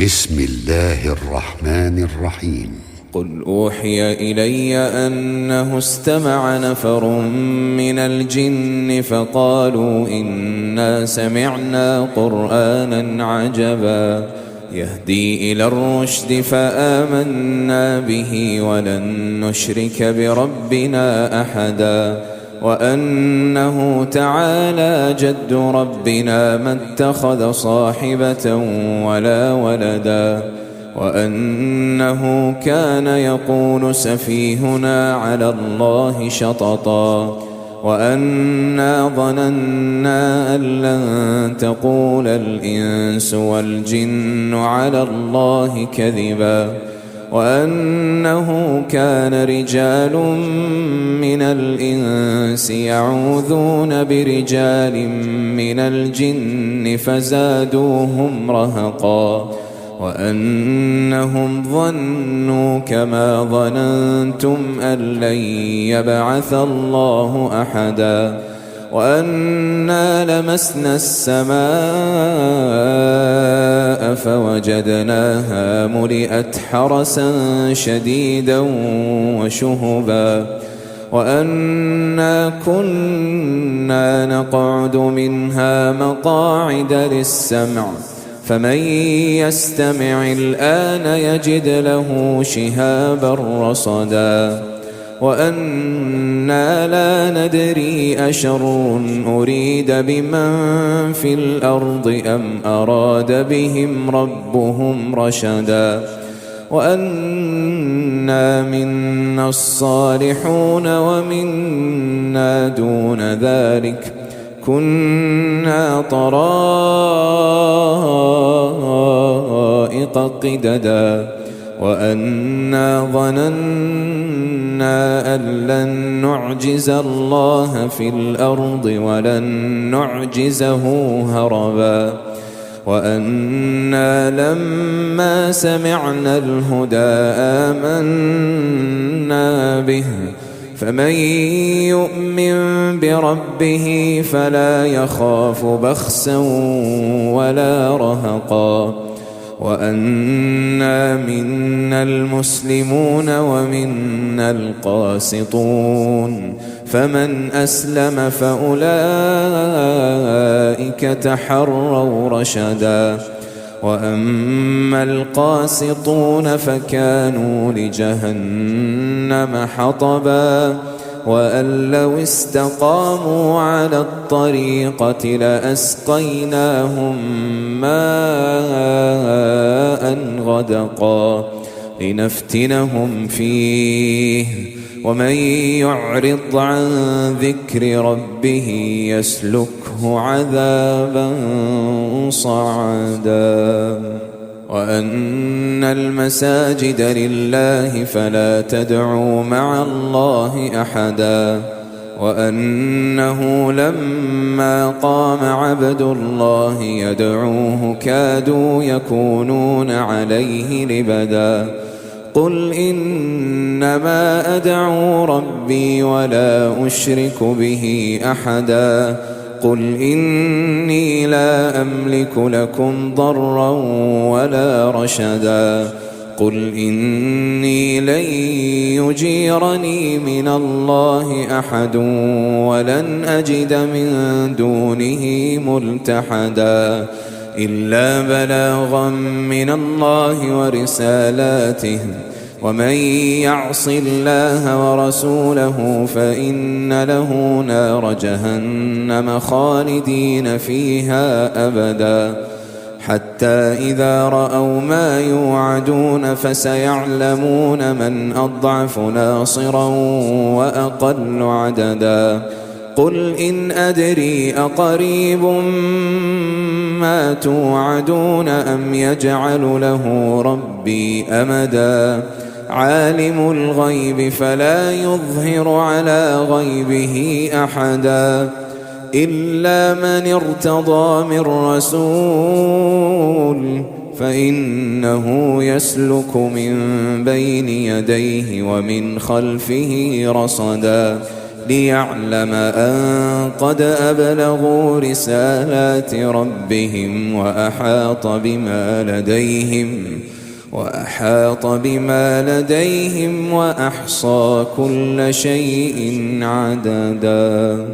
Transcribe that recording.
بسم الله الرحمن الرحيم. قل أوحي إلي أنه استمع نفر من الجن فقالوا إنا سمعنا قرآنا عجبا يهدي إلى الرشد فآمنا به ولن نشرك بربنا أحدا وأنه تعالى جد ربنا ما اتخذ صاحبة ولا ولدا وأنه كان يقول سفيهنا على الله شططا وأنا ظننا أن لن تقول الإنس والجن على الله كذبا وأنه كان رجال من الإنس يعوذون برجال من الجن فزادوهم رهقا وأنهم ظنوا كما ظننتم أن لن يبعث الله أحدا وأنا لمسنا السماء فوجدناها ملئت حرسا شديدا وشهبا وأنا كنا نقعد منها مقاعد للسمع فمن يستمع الآن يجد له شهابا رصدا وأنا لا ندري أشر أريد بمن في الأرض أم أراد بهم ربهم رشدا وأنا منا الصالحون ومنا دون ذلك كنا طرائق قددا وأنا ظننا أن لن نعجز الله في الأرض ولن نعجزه هربا وأنا لما سمعنا الهدى آمنا به فمن يؤمن بربه فلا يخاف بخسا ولا رهقا وأنا منا المسلمون ومنا القاسطون فمن أسلم فأولئك تحروا رشدا وأما القاسطون فكانوا لجهنم حطبا وأن لو استقاموا على الطريقة لأسقيناهم ماء غدقا لنفتنهم فيه ومن يعرض عن ذكر ربه يسلكه عذابا صعدا وأن المساجد لله فلا تدعوا مع الله أحدا وأنه لما قام عبد الله يدعوه كادوا يكونون عليه لبدا قل إنما أدعو ربي ولا أشرك به أحدا قل إني لا أملك لكم ضرا ولا رشدا قل إني لن يجيرني من الله أحد ولن أجد من دونه ملتحدا إلا بلاغا من الله ورسالاته ومن يعص الله ورسوله فإن له نار جهنم خالدين فيها أبدا حتى إذا رأوا ما يوعدون فسيعلمون من أضعف ناصرا وأقل عددا قل إن أدري أقريب ما توعدون أم يجعل له ربي أمدا عالم الغيب فلا يظهر على غيبه أحدا إلا من ارتضى من رسول فإنه يسلك من بين يديه ومن خلفه رصدا ليعلم أن قد أبلغوا رسالات ربهم وأحاط بما لديهم وأحصى كل شيء عددا.